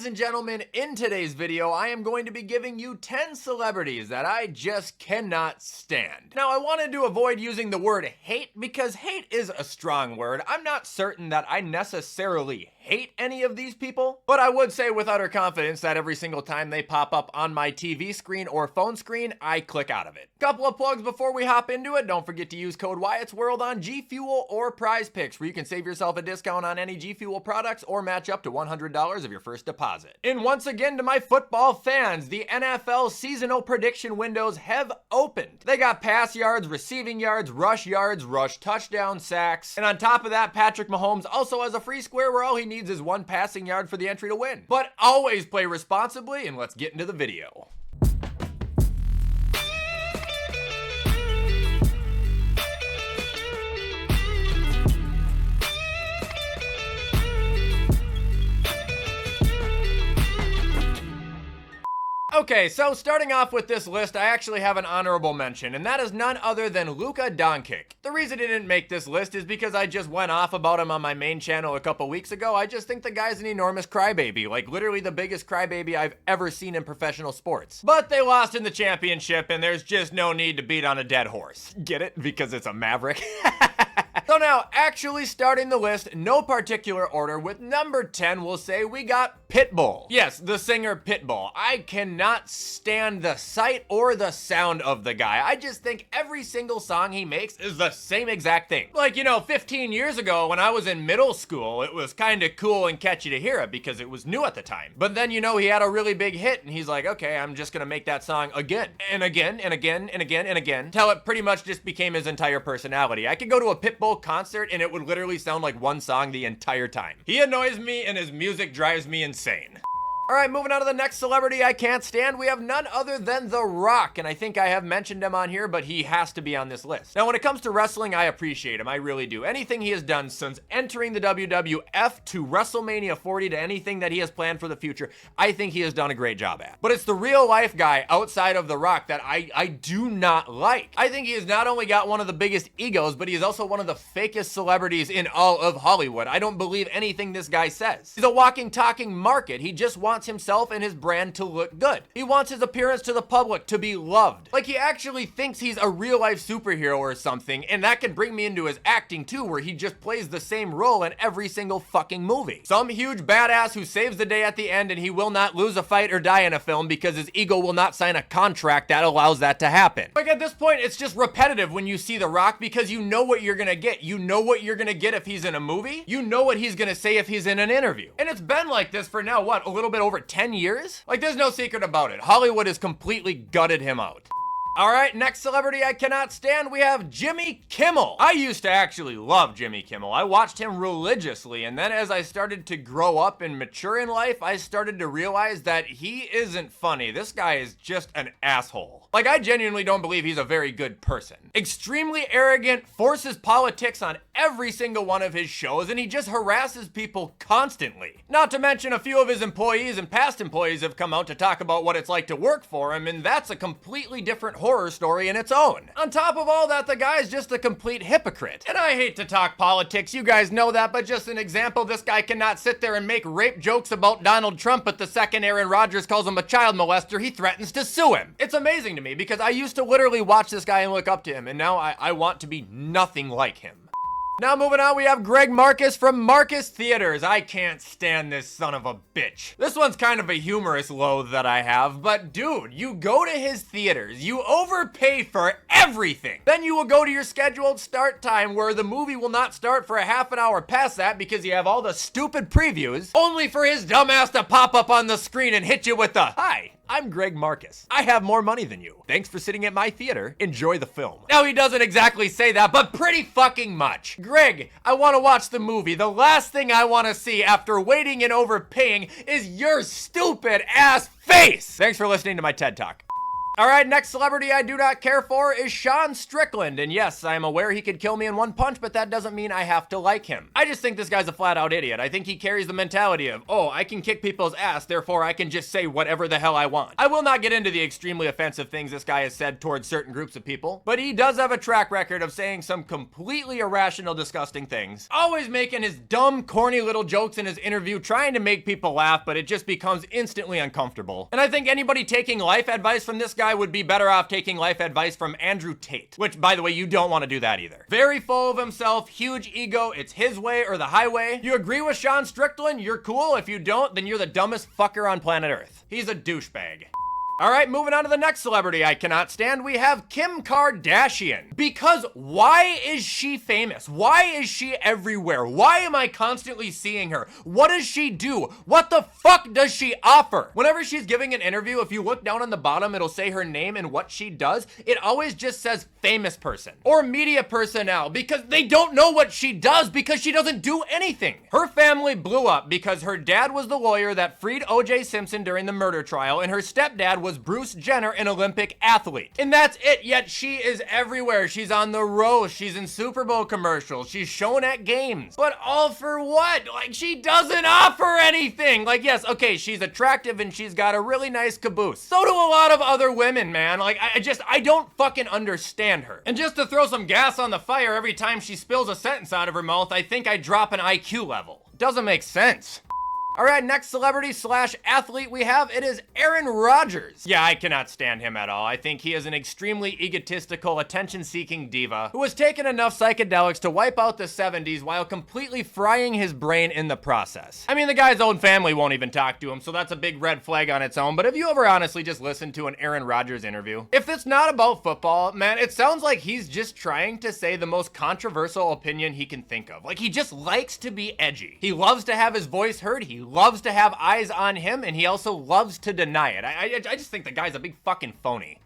and gentlemen, in today's video, I am going to be giving you 10 celebrities that I just cannot stand. Now, I wanted to avoid using the word hate because hate is a strong word. I'm not certain that I necessarily hate any of these people, but I would say with utter confidence that every single time they pop up on my TV screen or phone screen, I click out of it. Couple of plugs before we hop into it. Don't forget to use code Wyatt's World on G Fuel or Prize Picks, where you can save yourself a discount on any G Fuel products or match up to $100 of your first deposit. And once again, to my football fans, the NFL seasonal prediction windows have opened. They got pass yards, receiving yards, rush touchdown, sacks, and on top of that, Patrick Mahomes also has a free square where all he needs is one passing yard for the entry to win. But always play responsibly, and let's get into the video. Okay, so starting off with this list, I actually have an honorable mention, and that is none other than Luka Doncic. The reason he didn't make this list is because I just went off about him on my main channel a couple weeks ago. I just think the guy's an enormous crybaby, like literally the biggest crybaby I've ever seen in professional sports. But they lost in the championship, and there's just no need to beat on a dead horse. Get it? Because it's a Maverick? So now, actually starting the list, no particular order, with number 10, we'll say we got Pitbull. Yes, the singer Pitbull. I cannot stand the sight or the sound of the guy. I just think every single song he makes is the same exact thing. Like, 15 years ago when I was in middle school, it was kind of cool and catchy to hear it because it was new at the time. But then, he had a really big hit and he's like, okay, I'm just gonna make that song again and again and again and again and again, till it pretty much just became his entire personality. I could go to a Pitbull concert and it would literally sound like one song the entire time. He annoys me and his music drives me insane. All right, moving on to the next celebrity I can't stand, we have none other than The Rock, and I think I have mentioned him on here, but he has to be on this list. Now, when it comes to wrestling, I appreciate him, I really do. Anything he has done since entering the WWF to WrestleMania 40 to anything that he has planned for the future, I think he has done a great job at. But it's the real life guy outside of The Rock that I do not like. I think he has not only got one of the biggest egos, but he is also one of the fakest celebrities in all of Hollywood. I don't believe anything this guy says. He's a walking, talking market. He just wants himself and his brand to look good. He wants his appearance to the public to be loved. Like he actually thinks he's a real life superhero or something, and that can bring me into his acting too, where he just plays the same role in every single fucking movie. Some huge badass who saves the day at the end, and he will not lose a fight or die in a film because his ego will not sign a contract that allows that to happen. Like at this point, it's just repetitive when you see The Rock because you know what you're gonna get. You know what you're gonna get if he's in a movie. You know what he's gonna say if he's in an interview. And it's been like this for now, what, a little bit over 10 years? Like, there's no secret about it. Hollywood has completely gutted him out. All right, next celebrity I cannot stand, we have Jimmy Kimmel. I used to actually love Jimmy Kimmel. I watched him religiously, and then as I started to grow up and mature in life, I started to realize that he isn't funny. This guy is just an asshole. Like, I genuinely don't believe he's a very good person. Extremely arrogant, forces politics on every single one of his shows, and he just harasses people constantly. Not to mention a few of his employees and past employees have come out to talk about what it's like to work for him, and that's a completely different horror story in its own. On top of all that, the guy is just a complete hypocrite. And I hate to talk politics, you guys know that, but just an example, this guy cannot sit there and make rape jokes about Donald Trump, but the second Aaron Rodgers calls him a child molester, he threatens to sue him. It's amazing to me because I used to literally watch this guy and look up to him, and now I want to be nothing like him. Now moving on, we have Greg Marcus from Marcus Theaters. I can't stand this son of a bitch. This one's kind of a humorous loathe that I have, but dude, you go to his theaters, you overpay for everything. Then you will go to your scheduled start time where the movie will not start for a half an hour past that because you have all the stupid previews, only for his dumbass to pop up on the screen and hit you with the, "Hi, I'm Greg Marcus. I have more money than you. Thanks for sitting at my theater. Enjoy the film." Now, he doesn't exactly say that, but pretty fucking much. Greg, I want to watch the movie. The last thing I want to see after waiting and overpaying is your stupid ass face. Thanks for listening to my TED Talk. Alright, next celebrity I do not care for is Sean Strickland. And yes, I am aware he could kill me in one punch, but that doesn't mean I have to like him. I just think this guy's a flat out idiot. I think he carries the mentality of, oh, I can kick people's ass, therefore I can just say whatever the hell I want. I will not get into the extremely offensive things this guy has said towards certain groups of people, but he does have a track record of saying some completely irrational, disgusting things. Always making his dumb, corny little jokes in his interview, trying to make people laugh, but it just becomes instantly uncomfortable. And I think anybody taking life advice from this guy would be better off taking life advice from Andrew Tate, which, by the way, you don't want to do that either. Very full of himself, huge ego, it's his way or the highway. You agree with Sean Strickland? You're cool. If you don't, then you're the dumbest fucker on planet Earth. He's a douchebag. All right, moving on to the next celebrity I cannot stand, we have Kim Kardashian. Because why is she famous? Why is she everywhere? Why am I constantly seeing her? What does she do? What the fuck does she offer? Whenever she's giving an interview, if you look down on the bottom, it'll say her name and what she does. It always just says famous person or media personnel because they don't know what she does because she doesn't do anything. Her family blew up because her dad was the lawyer that freed O.J. Simpson during the murder trial and her stepdad was Bruce Jenner, an Olympic athlete. And that's it, yet she is everywhere. She's on the roast, she's in Super Bowl commercials, she's shown at games. But all for what? Like, she doesn't offer anything. Like, yes, okay, she's attractive and she's got a really nice caboose. So do a lot of other women, man. Like, I don't fucking understand her. And just to throw some gas on the fire, every time she spills a sentence out of her mouth, I think I drop an IQ level. Doesn't make sense. All right, next celebrity slash athlete we have, it is Aaron Rodgers. Yeah, I cannot stand him at all. I think he is an extremely egotistical, attention-seeking diva who has taken enough psychedelics to wipe out the 70s while completely frying his brain in the process. I mean, the guy's own family won't even talk to him, so that's a big red flag on its own, but have you ever honestly just listened to an Aaron Rodgers interview? If it's not about football, man, it sounds like he's just trying to say the most controversial opinion he can think of. Like, he just likes to be edgy. He loves to have his voice heard, he loves to have eyes on him, and he also loves to deny it. I just think the guy's a big fucking phony.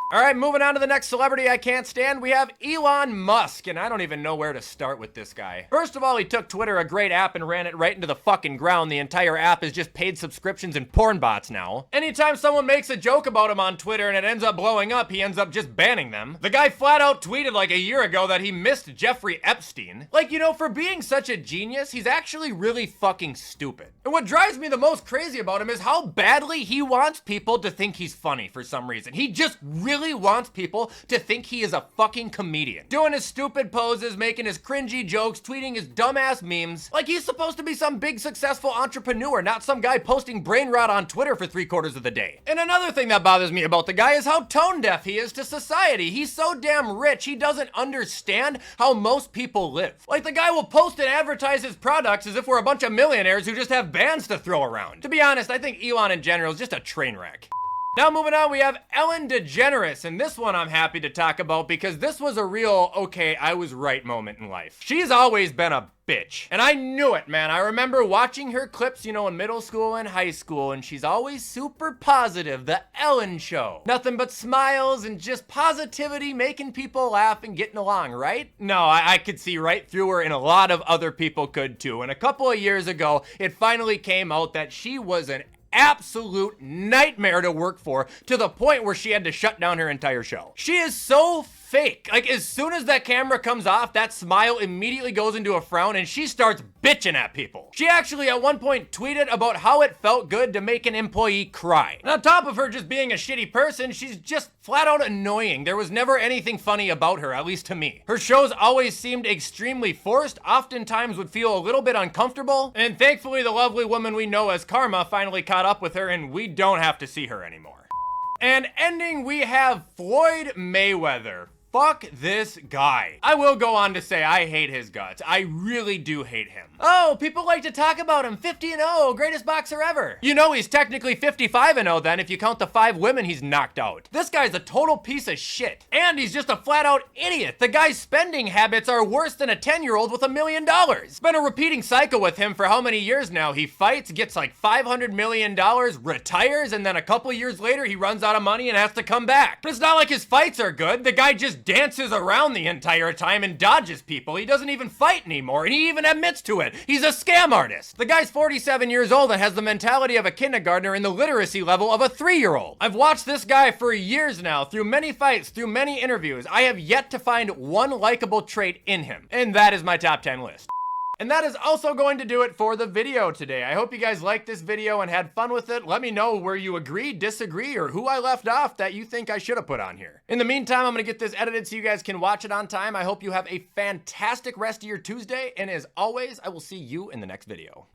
All right, moving on to the next celebrity I can't stand, we have Elon Musk, and I don't even know where to start with this guy. First of all, he took Twitter, a great app, and ran it right into the fucking ground. The entire app is just paid subscriptions and porn bots now. Anytime someone makes a joke about him on Twitter and it ends up blowing up, he ends up just banning them. The guy flat out tweeted like a year ago that he missed Jeffrey Epstein. Like, you know, for being such a genius, he's actually really fucking stupid. And what drives me the most crazy about him is how badly he wants people to think he's funny for some reason. He just really wants people to think he is a fucking comedian. Doing his stupid poses, making his cringy jokes, tweeting his dumbass memes. Like he's supposed to be some big successful entrepreneur, not some guy posting brain rot on Twitter for 3/4 of the day. And another thing that bothers me about the guy is how tone deaf he is to society. He's so damn rich, he doesn't understand how most people live. Like the guy will post and advertise his products as if we're a bunch of millionaires who just have bands to throw around. To be honest, I think Elon in general is just a train wreck. Now moving on, we have Ellen DeGeneres, and this one I'm happy to talk about because this was a real, okay, I was right moment in life. She's always been a bitch, and I knew it, man. I remember watching her clips, you know, in middle school and high school, and she's always super positive, the Ellen Show. Nothing but smiles and just positivity, making people laugh and getting along, right? No, I could see right through her, and a lot of other people could too. And a couple of years ago, it finally came out that she was an absolute nightmare to work for, to the point where she had to shut down her entire show. She is so fake. Like, as soon as that camera comes off, that smile immediately goes into a frown and she starts bitching at people. She actually at one point tweeted about how it felt good to make an employee cry. And on top of her just being a shitty person, she's just flat out annoying. There was never anything funny about her, at least to me. Her shows always seemed extremely forced, oftentimes would feel a little bit uncomfortable, and thankfully the lovely woman we know as Karma finally caught up with her and we don't have to see her anymore. And ending, we have Floyd Mayweather. Fuck this guy. I will go on to say I hate his guts. I really do hate him. Oh, people like to talk about him. 50-0, greatest boxer ever. You know he's technically 55-0 then if you count the 5 women he's knocked out. This guy's a total piece of shit. And he's just a flat out idiot. The guy's spending habits are worse than a 10-year-old with $1 million. It's been a repeating cycle with him for how many years now? He fights, gets like $500 million, retires, and then a couple years later he runs out of money and has to come back. But it's not like his fights are good. The guy just just dances around the entire time and dodges people. He doesn't even fight anymore, and he even admits to it. He's a scam artist. The guy's 47 years old and has the mentality of a kindergartner and the literacy level of a 3-year-old. I've watched this guy for years now, through many fights, through many interviews. I have yet to find one likable trait in him, and that is my top 10 list. And that is also going to do it for the video today. I hope you guys liked this video and had fun with it. Let me know where you agree, disagree, or who I left off that you think I should have put on here. In the meantime, I'm gonna get this edited so you guys can watch it on time. I hope you have a fantastic rest of your Tuesday, and as always, I will see you in the next video.